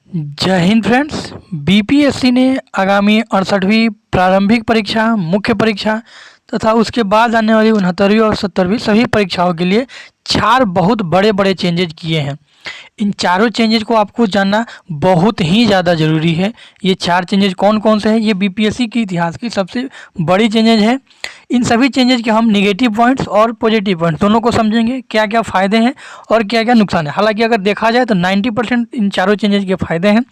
जय Hind friends. BPSC ने आगामी 68वीं प्रारंभिक परीक्षा, मुख्य परीक्षा तथा उसके बाद आने वाली 69वीं और 70वीं सभी परीक्षाओं के लिए 4 बहुत बड़े बड़े चेंजेज किए हैं। इन चारों चेंजेज को आपको जानना बहुत ही ज़्यादा ज़रूरी है। ये 4 चेंजेज कौन कौन से हैं, ये बीपीएससी के इतिहास की सबसे बड़ी चेंजेज है। इन सभी चेंजेज के हम निगेटिव पॉइंट्स और पॉजिटिव पॉइंट्स दोनों को समझेंगे, क्या क्या फ़ायदे हैं और क्या क्या नुकसान है। हालांकि अगर देखा जाए तो 90% इन चारों चेंजेज के फ़ायदे हैं,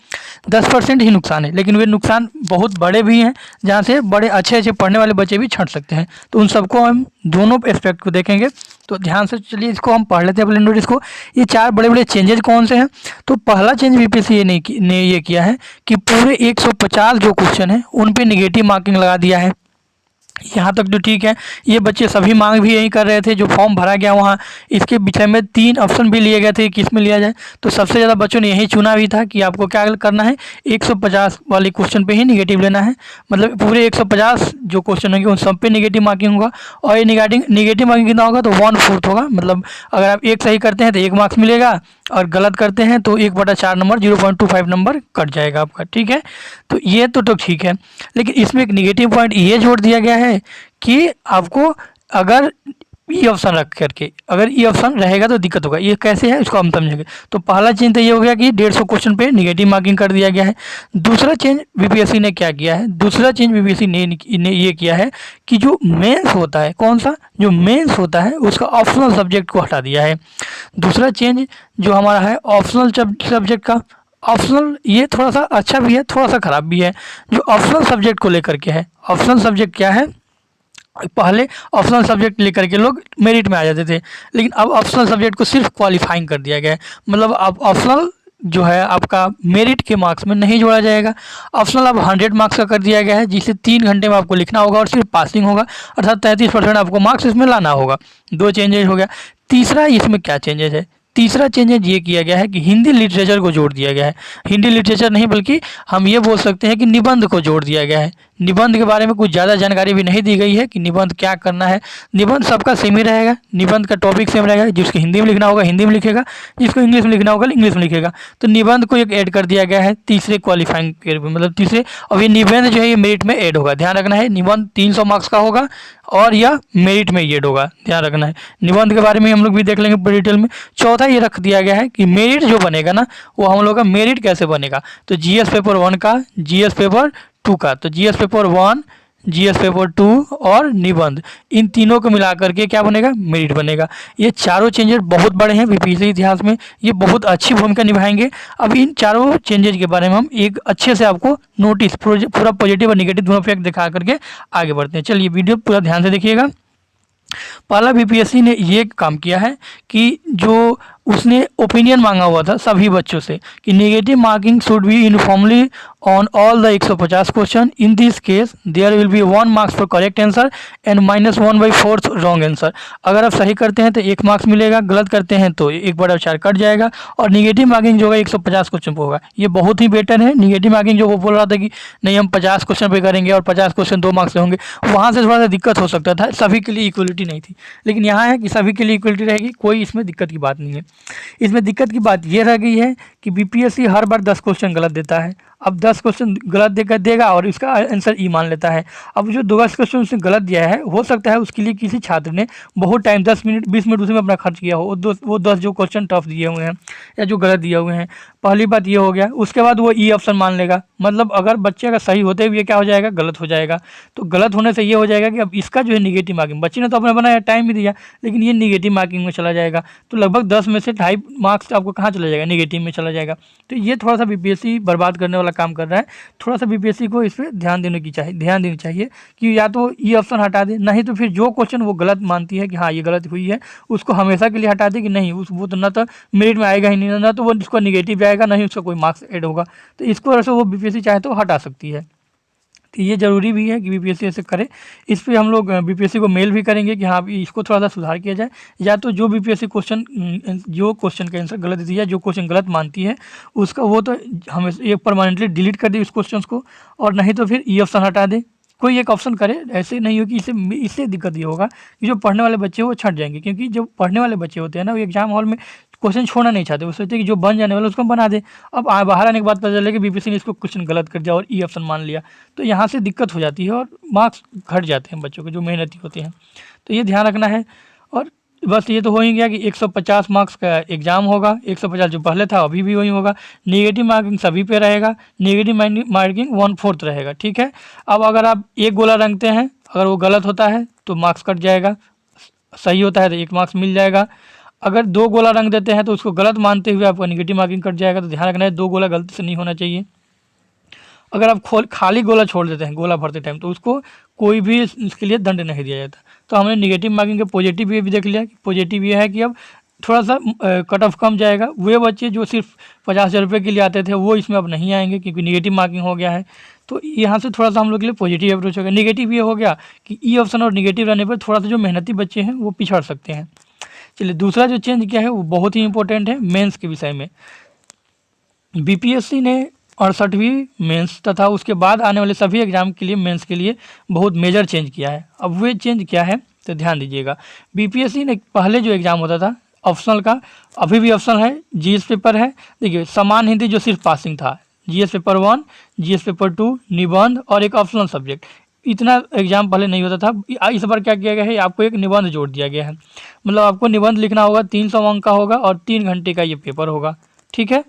10% ही नुकसान है, लेकिन वे नुकसान बहुत बड़े भी हैं जहाँ से बड़े अच्छे अच्छे पढ़ने वाले बच्चे भी छट सकते हैं। तो उन सबको हम दोनों एस्पेक्ट को देखेंगे। तो ध्यान से चलिए इसको हम पढ़ लेते हैं अपने नोटिस को। ये 4 बड़े बड़े चेंजेज कौन से हैं? तो पहला चेंज बीपीएससी ने ये किया है कि पूरे 150 जो क्वेश्चन है उन पे निगेटिव मार्किंग लगा दिया है। यहाँ तक तो ठीक है, ये बच्चे सभी मांग भी यही कर रहे थे। जो फॉर्म भरा गया वहाँ इसके विषय में 3 ऑप्शन भी लिए गए थे, किस में लिया जाए। तो सबसे ज़्यादा बच्चों ने यही चुना भी था कि आपको क्या करना है, 150 वाले क्वेश्चन पे ही निगेटिव लेना है। मतलब पूरे 150 जो क्वेश्चन होंगे उन सब पे निगेटिव मार्किंग होगा। और ये निगेटिव मार्किंग कितना होगा, तो 1/4 होगा। मतलब अगर आप एक सही करते हैं तो 1 मार्क्स मिलेगा, और गलत करते हैं तो 1/4 नंबर 0.25 नंबर कट जाएगा आपका। ठीक है, तो ये तो ठीक है। लेकिन इसमें एक निगेटिव पॉइंट ये जोड़ दिया गया है कि आपको अगर ई ऑप्शन रख करके, अगर ई ऑप्शन रहेगा तो दिक्कत होगा। ये कैसे है इसको हम समझेंगे। तो पहला चेंज तो ये हो गया कि 150 क्वेश्चन पे निगेटिव मार्किंग कर दिया गया है। दूसरा चेंज बीपीएससी ने क्या किया है, दूसरा चेंज बीपीएससी ने ये किया है कि जो मेंस होता है, कौन सा, जो मेंस होता है उसका ऑप्शनल सब्जेक्ट को हटा दिया है। दूसरा चेंज जो हमारा है ऑप्शनल सब्जेक्ट का, ऑप्शनल ये थोड़ा सा अच्छा भी है, थोड़ा सा ख़राब भी है। जो ऑप्शनल सब्जेक्ट को लेकर के है, ऑप्शनल सब्जेक्ट क्या है, पहले ऑप्शनल सब्जेक्ट लेकर के लोग मेरिट में आ जाते थे, लेकिन अब ऑप्शनल सब्जेक्ट को सिर्फ क्वालिफाइंग कर दिया गया है। मतलब अब ऑप्शनल जो है आपका मेरिट के मार्क्स में नहीं जोड़ा जाएगा। ऑप्शनल अब 100 मार्क्स का कर दिया गया है, जिसे 3 घंटे में आपको लिखना होगा और सिर्फ पासिंग होगा, अर्थात 33% आपको मार्क्स इसमें लाना होगा। 2 चेंजेज हो गया। तीसरा इसमें क्या चेंजेज है, तीसरा चेंजेज ये किया गया है कि हिंदी लिटरेचर को जोड़ दिया गया है। हिंदी लिटरेचर नहीं बल्कि हम ये बोल सकते हैं कि निबंध को जोड़ दिया गया है। निबंध के बारे में कुछ ज़्यादा जानकारी भी नहीं दी गई है कि निबंध क्या करना है। निबंध सबका सेम ही रहेगा, निबंध का टॉपिक सेम रहेगा। जिसको हिंदी में लिखना होगा हिंदी में लिखेगा, जिसको इंग्लिश में लिखना होगा इंग्लिश में लिखेगा। तो निबंध को एक ऐड कर दिया गया है तीसरे क्वालिफाइंग के, मतलब तीसरे। और ये निबंध जो है ये मेरिट में ऐड होगा, ध्यान रखना है। निबंध 300 मार्क्स का होगा और यह मेरिट में ऐड होगा, ध्यान रखना है। निबंध के बारे में हम लोग भी देख लेंगे पूरी डिटेल में। चौथा ये रख दिया गया है कि मेरिट जो बनेगा ना, वो हम लोग का मेरिट कैसे बनेगा, तो जीएस पेपर 1 का, जीएस पेपर 2 का। तो जीएस पेपर 1, जीएस पेपर 2 और निबंध, इन तीनों को मिला करके क्या बनेगा, मेरिट बनेगा। ये चारों चेंजेस बहुत बड़े हैं बीपीएससी इतिहास में, ये बहुत अच्छी भूमिका निभाएंगे। अब इन चारों चेंजेस के बारे में हम एक अच्छे से आपको नोटिस पूरा पॉजिटिव और निगेटिव दोनों फैक्ट दिखा करके आगे बढ़ते हैं। चलिए वीडियो पूरा ध्यान से देखिएगा। पहला बीपीएससी ने ये काम किया है कि जो उसने ओपिनियन मांगा हुआ था सभी बच्चों से कि negative marking should be uniformly on all the 150 question. In this case there will be 1 marks for correct answer and -1/4 wrong answer. अगर आप सही करते हैं तो 1 मार्क्स मिलेगा, गलत करते हैं तो 1/4 कट जाएगा। और निगेटिव मार्किंग जो है 150 क्वेश्चन पर होगा। ये बहुत ही बेटर है। निगेटिव मार्किंग जो वो बोल रहा था कि नहीं हम 50 क्वेश्चन पे करेंगे और 50 क्वेश्चन 2 मार्क्स से होंगे, वहाँ से थोड़ा सा दिक्कत हो सकता था, सभी के लिए इक्वलिटी नहीं थी। लेकिन यहाँ है कि सभी के लिए इक्वलिटी रहेगी, कोई इसमें दिक्कत की बात नहीं है। इसमें दिक्कत की बात ये रह गई है कि बीपीएससी हर बार 10 क्वेश्चन गलत देता है। अब 10 क्वेश्चन गलत देगा और इसका आंसर ई मान लेता है। अब जो 10 क्वेश्चन उसने गलत दिया है, हो सकता है उसके लिए किसी छात्र ने बहुत टाइम 10 मिनट 20 मिनट उसमें अपना खर्च किया हो, वो 10 जो क्वेश्चन टफ दिए हुए हैं या जो गलत दिए हुए हैं। पहली बात ये हो गया। उसके बाद वो ई ऑप्शन मान लेगा, मतलब अगर बच्चे का सही होते हुए क्या हो जाएगा, गलत हो जाएगा। तो गलत होने से ये हो जाएगा कि अब इसका जो है निगेटिव मार्किंग, बच्चे ने तो अपना बनाया, टाइम भी दिया, लेकिन ये निगेटिव मार्किंग में चला जाएगा। तो लगभग 10 में से 2.5 मार्क्स आपको कहाँ चला जाएगा, निगेटिव में चला जाएगा। तो ये थोड़ा सा बीपीएससी बर्बाद करने वाला काम कर रहा है। थोड़ा सा बीपीएससी को इस पर ध्यान देनी चाहिए कि या तो ये ऑप्शन हटा दे, नहीं तो फिर जो क्वेश्चन वो गलत मानती है कि हाँ ये गलत हुई है, उसको हमेशा के लिए हटा दे कि नहीं वो तो ना तो मेरिट में आएगा ही नहीं, ना तो वो उसका निगेटिव आएगा, नहीं उसका कोई मार्क्स ऐड होगा। तो इसको वजह से वो बीपीएससी चाहे तो हटा सकती है। तो ये ज़रूरी भी है कि बीपीएससी ऐसे करे। इस पे हम लोग बीपीएससी को मेल भी करेंगे कि हाँ इसको थोड़ा सा सुधार किया जाए, या तो जो बीपीएससी जो क्वेश्चन का आंसर गलत देती है, जो क्वेश्चन गलत मानती है उसका वो तो हमेशा ये परमानेंटली डिलीट कर दे उस क्वेश्चन को, और नहीं तो फिर ये ऑप्शन हटा दे, कोई एक ऑप्शन करे। ऐसे नहीं हो कि इससे दिक्कत ये होगा कि जो पढ़ने वाले बच्चे हैं वो छट जाएंगे, क्योंकि जो पढ़ने वाले बच्चे होते हैं ना वो एग्जाम हॉल में क्वेश्चन छोड़ना नहीं चाहते, वो सोचते कि जो बन जाने वाला उसको हम बना दें। अब बाहर आने के बाद पता चले कि बीपीएससी ने इसको क्वेश्चन गलत कर दिया और ई ऑप्शन मान लिया, तो यहाँ से दिक्कत हो जाती है और मार्क्स घट जाते हैं बच्चों के जो मेहनती होते हैं। तो ये ध्यान रखना है। और बस ये तो हो ही गया कि 150 मार्क्स का एग्ज़ाम होगा, 150 जो पहले था अभी भी वही होगा। नेगेटिव मार्किंग सभी पे रहेगा, नेगेटिव मार्किंग 1/4 रहेगा, ठीक है। अब अगर आप एक गोला रंगते हैं, अगर वो गलत होता है तो मार्क्स कट जाएगा, सही होता है तो 1 मार्क्स मिल जाएगा। अगर 2 गोला रंग देते हैं तो उसको गलत मानते हुए आपका नेगेटिव मार्किंग कट जाएगा, तो ध्यान रखना है 2 गोला गलती से नहीं होना चाहिए। अगर आप खाली गोला छोड़ देते हैं गोला भरते टाइम, तो उसको कोई भी इसके लिए दंड नहीं दिया जाता। तो हमने नेगेटिव मार्किंग के पॉजिटिव ये भी देख लिया कि पॉजिटिव ये है कि अब थोड़ा सा कट ऑफ कम जाएगा। वे बच्चे जो सिर्फ 50,000 रुपये के लिए आते थे वो इसमें अब नहीं आएंगे क्योंकि नेगेटिव मार्किंग हो गया है। तो यहाँ से थोड़ा सा हम लोग के लिए पॉजिटिव अप्रोच होगा। नेगेटिव ये हो गया कि ई ऑप्शन और नेगेटिव रहने पर थोड़ा सा जो मेहनती बच्चे हैं वो पिछड़ सकते हैं। चलिए, दूसरा जो चेंज किया है वो बहुत ही इंपॉर्टेंट है मेंस के विषय में। बीपीएससी ने 68वीं मेंस तथा उसके बाद आने वाले सभी एग्जाम के लिए मेंस के लिए बहुत मेजर चेंज किया है। अब वे चेंज क्या है तो ध्यान दीजिएगा। बीपीएससी ने पहले जो एग्ज़ाम होता था ऑप्शनल का, अभी भी ऑप्शनल है, जीएस पेपर है। देखिए, समान हिंदी जो सिर्फ पासिंग था, जीएस पेपर 1, जीएस पेपर 2, निबंध और एक ऑप्शनल सब्जेक्ट, इतना एग्जाम पहले नहीं होता था। इस बार क्या किया गया है, आपको एक निबंध जोड़ दिया गया है। मतलब आपको निबंध लिखना होगा, 300 अंक का होगा और 3 घंटे का ये पेपर होगा, ठीक है।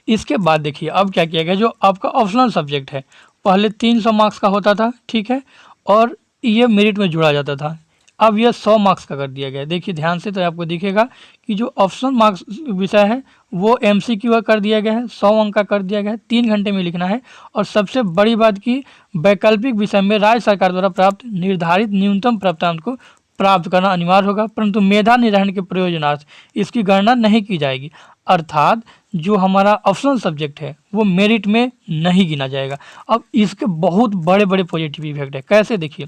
इसके बाद देखिए अब क्या किया गया, जो आपका ऑप्शनल सब्जेक्ट है पहले 300 मार्क्स का होता था, ठीक है, और ये मेरिट में जुड़ा जाता था। अब यह 100 मार्क्स का कर दिया गया है। देखिए ध्यान से तो आपको दिखेगा कि जो ऑप्शनल मार्क्स विषय है वो एमसीक्यू कर दिया गया है, 100 अंक का कर दिया गया है, 3 घंटे में लिखना है। और सबसे बड़ी बात की वैकल्पिक विषय में राज्य सरकार द्वारा प्राप्त निर्धारित न्यूनतम प्राप्तांक को प्राप्त करना अनिवार्य होगा, परंतु मेधा निर्धारण के प्रयोजनार्थ इसकी गणना नहीं की जाएगी। अर्थात जो हमारा ऑप्शनल सब्जेक्ट है वो मेरिट में नहीं गिना जाएगा। अब इसके बहुत बड़े बड़े पॉजिटिव इफेक्ट है। कैसे, देखिए,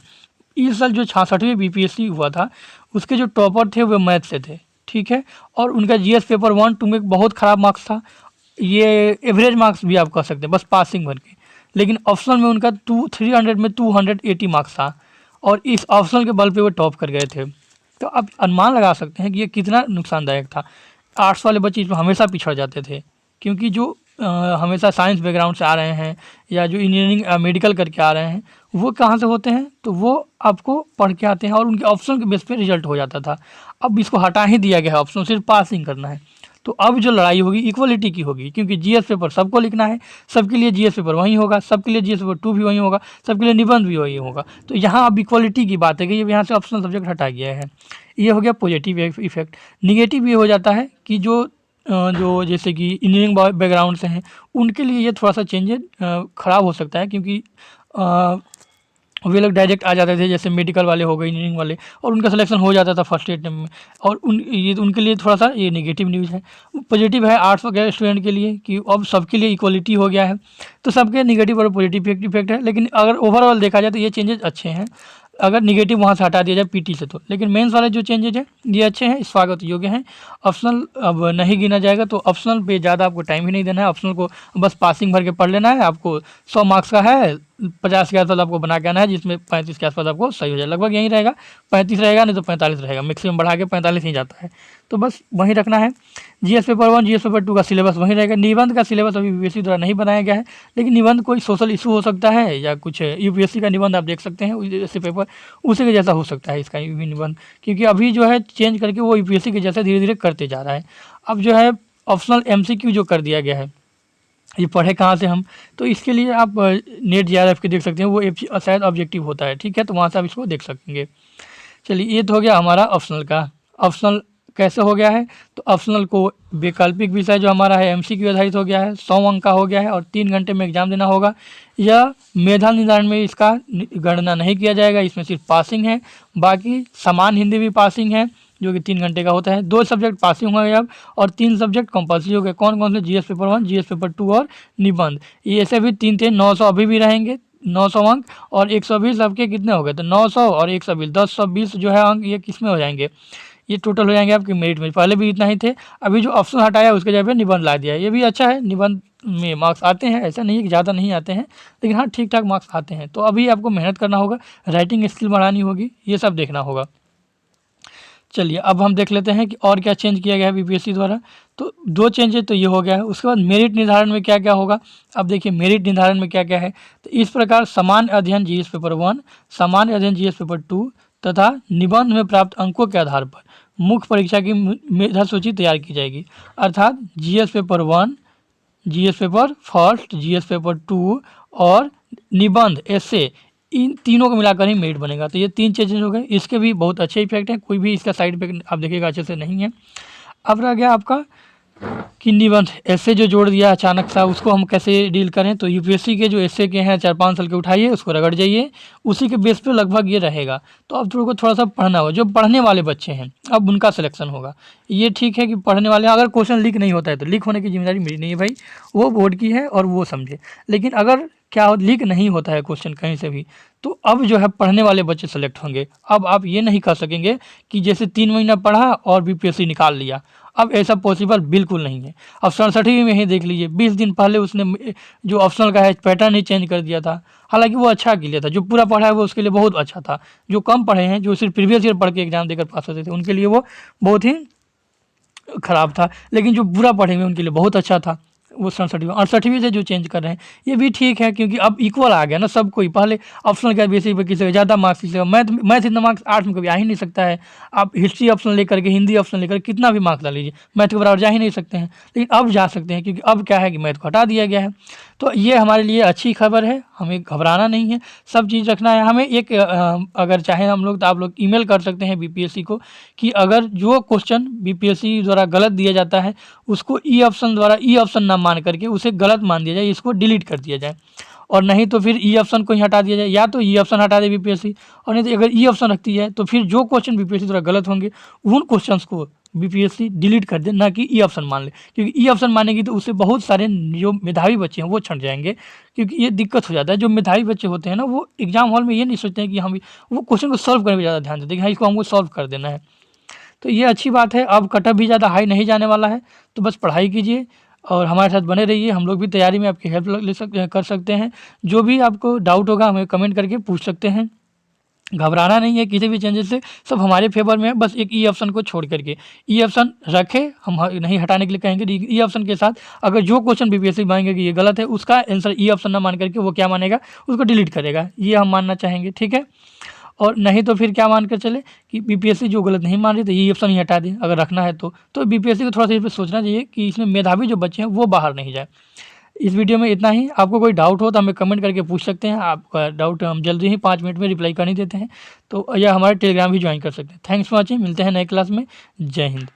इस साल जो 66वीं बीपीएससी हुआ था उसके जो टॉपर थे वो मैथ से थे, ठीक है, और उनका जीएस पेपर 1, 2 में बहुत ख़राब मार्क्स था। ये एवरेज मार्क्स भी आप कह सकते हैं, बस पासिंग भर के। लेकिन ऑप्शनल में उनका 300 में 280 मार्क्स था और इस ऑप्शनल के बल पे वो टॉप कर गए थे। तो आप अनुमान लगा सकते हैं कि ये कितना नुकसानदायक था। आर्ट्स वाले बच्चे इसमें हमेशा पिछड़ जाते थे क्योंकि जो हमेशा साइंस बैकग्राउंड से आ रहे हैं या जो इंजीनियरिंग मेडिकल करके आ रहे हैं वो कहाँ से होते हैं, तो वो आपको पढ़ के आते हैं और उनके ऑप्शन के बेस पे रिजल्ट हो जाता था। अब इसको हटा ही दिया गया है, ऑप्शन सिर्फ पासिंग करना है। तो अब जो लड़ाई होगी इक्वलिटी की होगी, क्योंकि जीएस पेपर सबको लिखना है, सबके लिए जीएस पेपर वही होगा, सबके लिए जीएस पेपर 2 भी वही होगा, सबके लिए निबंध भी वही होगा। तो यहाँ अब इक्वलिटी की बात है कि ये यहाँ से ऑप्शनल सब्जेक्ट हटा गया है। ये हो गया पॉजिटिव इफेक्ट। निगेटिव ये हो जाता है कि जो जैसे कि इंजीनियरिंग बैकग्राउंड से हैं उनके लिए ये थोड़ा सा चेंजेस ख़राब हो सकता है, क्योंकि वे लोग डायरेक्ट आ जाते थे, जैसे मेडिकल वाले हो गए, इंजीनियरिंग वाले, और उनका सिलेक्शन हो जाता था फर्स्ट अटेम्प्ट में। और उनके लिए थोड़ा सा ये नेगेटिव न्यूज़ है। पॉजिटिव है आर्ट्स वगैरह स्टूडेंट के लिए कि अब सबके लिए इक्वलिटी हो गया है। तो सबके नेगेटिव और पॉजिटिव इफेक्ट है, लेकिन अगर ओवरऑल देखा जाए तो ये चेंजेस अच्छे हैं अगर निगेटिव वहाँ से हटा दिया जाए पीटी से तो। लेकिन मेंस वाले जो चेंजेज हैं ये अच्छे हैं, स्वागत योग्य हैं। ऑप्शनल अब नहीं गिना जाएगा, तो ऑप्शनल पे ज़्यादा आपको टाइम ही नहीं देना है। ऑप्शनल को बस पासिंग भर के पढ़ लेना है। आपको 100 मार्क्स का है, 50 के आसपास आपको बना के आना है, जिसमें 35 के आसपास आपको सही हो जाए। लगभग यही रहेगा, 35 रहेगा, नहीं तो 45 रहेगा, मैक्सिमम बढ़ा के 45 ही जाता है। तो बस वहीं रखना है। जीएस पेपर 1, जीएस पेपर 2 का सिलेबस वहीं रहेगा। निबंध का सिलेबस अभी यूपीएससी द्वारा नहीं बनाया गया है, लेकिन निबंध कोई सोशल इशू हो सकता है या कुछ यूपीएससी का निबंध आप देख सकते हैं जैसे पेपर उसी के जैसा हो सकता है इसका भी निबंध, क्योंकि अभी जो है चेंज करके वो यूपीएससी के जैसा धीरे धीरे करते जा रहा है। अब जो है ऑप्शनल एमसीक्यू जो कर दिया गया है, ये पढ़े कहाँ से हम, तो इसके लिए आप नेट जेआरएफ के देख सकते हैं, वो शायद ऑब्जेक्टिव होता है, ठीक है, तो वहाँ से आप इसको देख सकेंगे। चलिए, ये तो हो गया हमारा ऑप्शनल का। ऑप्शनल कैसे हो गया है, तो ऑप्शनल को वैकल्पिक विषय जो हमारा है एमसीक्यू आधारित हो गया है, 100 अंक का हो गया है और 3 घंटे में एग्जाम देना होगा। यह मेधा निर्धारण में इसका गणना नहीं किया जाएगा, इसमें सिर्फ पासिंग है। बाकी समान हिंदी भी पासिंग है जो कि 3 घंटे का होता है। 2 सब्जेक्ट पासिंग हो गए अब और 3 सब्जेक्ट कंपल्सरी हो गए। कौन कौन से, जीएस पेपर 1, जीएस पेपर 2 और निबंध। ये ऐसे भी 3 900 अभी भी रहेंगे, 900 अंक और 120 आपके कितने हो गए, तो 900 और 120 1020 जो है अंक, ये किस में हो जाएंगे, ये टोटल हो जाएंगे आपके मेरिट में। पहले भी इतना ही थे, अभी जो ऑप्शन हटाया उसके जगह पे निबंध ला दिया है, ये भी अच्छा है। निबंध में मार्क्स आते हैं, ऐसा नहीं है कि ज़्यादा नहीं आते हैं, लेकिन हाँ ठीक ठाक मार्क्स आते हैं। तो अभी आपको मेहनत करना होगा, राइटिंग स्किल बढ़ानी होगी, ये सब देखना होगा। चलिए अब हम देख लेते हैं कि और क्या चेंज किया गया है बीपीएससी द्वारा। तो 2 चेंज है तो ये हो गया है। उसके बाद मेरिट निर्धारण में क्या-क्या होगा? अब देखिए मेरिट निर्धारण में क्या-क्या है। तो इस प्रकार सामान्य अध्ययन जीएस पेपर 1, सामान्य अध्ययन जीएस पेपर 2 तथा निबंध में प्राप्त अंकों के आधार पर मुख्य परीक्षा की मेधा सूची तैयार की जाएगी। अर्थात GS paper 1, GS paper first, GS paper 2 और निबंध एसे इन तीनों को मिलाकर ही मेरिट बनेगा। तो ये 3 चेंजेस हो गए। इसके भी बहुत अच्छे इफेक्ट हैं, कोई भी इसका साइड इफेक्ट आप देखिएगा अच्छे से नहीं है। अब रह गया आपका कि निबंध ऐसे जो जोड़ दिया अचानक सा, उसको हम कैसे डील करें। तो यूपीएससी के जो ऐसे के हैं 4-5 साल के उठाइए, उसको रगड़ जाइए, उसी के बेस पे लगभग ये रहेगा। तो अब थोड़ा सा पढ़ना होगा। जो पढ़ने वाले बच्चे हैं अब उनका सिलेक्शन होगा। ये ठीक है कि पढ़ने वाले, अगर क्वेश्चन लीक नहीं होता है तो लीक होने की जिम्मेदारी मेरी नहीं है भाई, वो बोर्ड की है और वो समझे। लेकिन अगर क्या लीक नहीं होता है क्वेश्चन कहीं से भी, तो अब जो है पढ़ने वाले बच्चे सेलेक्ट होंगे। अब आप ये नहीं कर सकेंगे कि जैसे 3 महीना पढ़ा और बीपीएससी निकाल लिया। अब ऐसा पॉसिबल बिल्कुल नहीं है। अब 67वीं में ही देख लीजिए, 20 दिन पहले उसने जो ऑप्शनल का है पैटर्न ही चेंज कर दिया था। हालांकि वो अच्छा के लिए था, जो पूरा पढ़ा है वो उसके लिए बहुत अच्छा था। जो कम पढ़े हैं, जो सिर्फ प्रीवियस ईयर पढ़ के एग्जाम देकर पास होते थे, उनके लिए वो बहुत ही ख़राब था। लेकिन जो बुरा पढ़े हुए उनके लिए बहुत अच्छा था। वो 67वीं 68वीं से जो चेंज कर रहे हैं ये भी ठीक है, क्योंकि अब इक्वल आ गया ना सब कोई। पहले ऑप्शनल के बेसिस पे किसी को ज़्यादा मार्क्स, किसी को मैथ इतना मार्क्स आर्ट्स में कभी आ ही नहीं सकता है। आप हिस्ट्री ऑप्शन लेकर के, हिंदी ऑप्शन लेकर कितना भी मार्क्स ला लीजिए, मैथ के बराबर जा ही नहीं सकते हैं। लेकिन अब जा सकते हैं, क्योंकि अब क्या है कि मैथ को हटा दिया गया है। तो ये हमारे लिए अच्छी खबर है, हमें घबराना नहीं है, सब चीज़ रखना है। हमें एक अगर चाहें हम लोग तो आप लोग ईमेल कर सकते हैं बीपीएससी को कि अगर जो क्वेश्चन बीपीएससी द्वारा गलत दिया जाता है उसको ई ऑप्शन द्वारा ई ऑप्शन ना मान करके उसे गलत मान दिया जाए, इसको डिलीट कर दिया जाए। और नहीं तो फिर ई ऑप्शन को ही हटा दिया जाए, या तो ई ऑप्शन हटा दे बीपीएससी, और नहीं तो अगर ई ऑप्शन रखती है तो फिर जो क्वेश्चन बीपीएससी द्वारा गलत होंगे उन क्वेश्चंस को बीपीएससी डिलीट कर दे, ना कि ई ऑप्शन मान ले। क्योंकि ई ऑप्शन मानेगी तो उससे बहुत सारे जो मेधावी बच्चे हैं वो छंट जाएंगे। क्योंकि ये दिक्कत हो जाता है, जो मेधावी बच्चे होते हैं ना वो एग्जाम हॉल में ये नहीं सोचते हैं कि हम वो क्वेश्चन को सॉल्व करने में ज़्यादा ध्यान देते हैं कि हाँ इसको हमको सॉल्व कर देना है। तो ये अच्छी बात है। अब कटअप भी ज़्यादा हाई नहीं जाने वाला है, तो बस पढ़ाई कीजिए और हमारे साथ बने रहिए। हम लोग भी तैयारी में आपकी हेल्प कर सकते हैं। जो भी आपको डाउट होगा हमें कमेंट करके पूछ सकते हैं। घबराना नहीं है किसी भी चेंजेस से, सब हमारे फेवर में है। बस एक ई ऑप्शन को छोड़ करके ई ऑप्शन रखें, हम नहीं हटाने के लिए कहेंगे। ई ऑप्शन के साथ अगर जो क्वेश्चन बीपीएससी मांगेगा कि ये गलत है, उसका आंसर ई ऑप्शन ना मान करके वो क्या मानेगा, उसको डिलीट करेगा। ये हम मानना चाहेंगे, ठीक है। और नहीं तो फिर क्या मान कर चले कि बीपीएससी जो गलत नहीं मान रही तो ये ऑप्शन ही हटा दें अगर रखना है तो बीपीएससी को थोड़ा सा इस पर सोचना चाहिए कि इसमें मेधावी जो बच्चे हैं वो बाहर नहीं जाए। इस वीडियो में इतना ही। आपको कोई डाउट हो तो हमें कमेंट करके पूछ सकते हैं। आपका डाउट हम जल्दी ही 5 मिनट में रिप्लाई कर ही देते हैं। तो या हमारे टेलीग्राम भी ज्वाइन कर सकते हैं। Thanks for watching. मिलते हैं नए क्लास में। जय हिंद।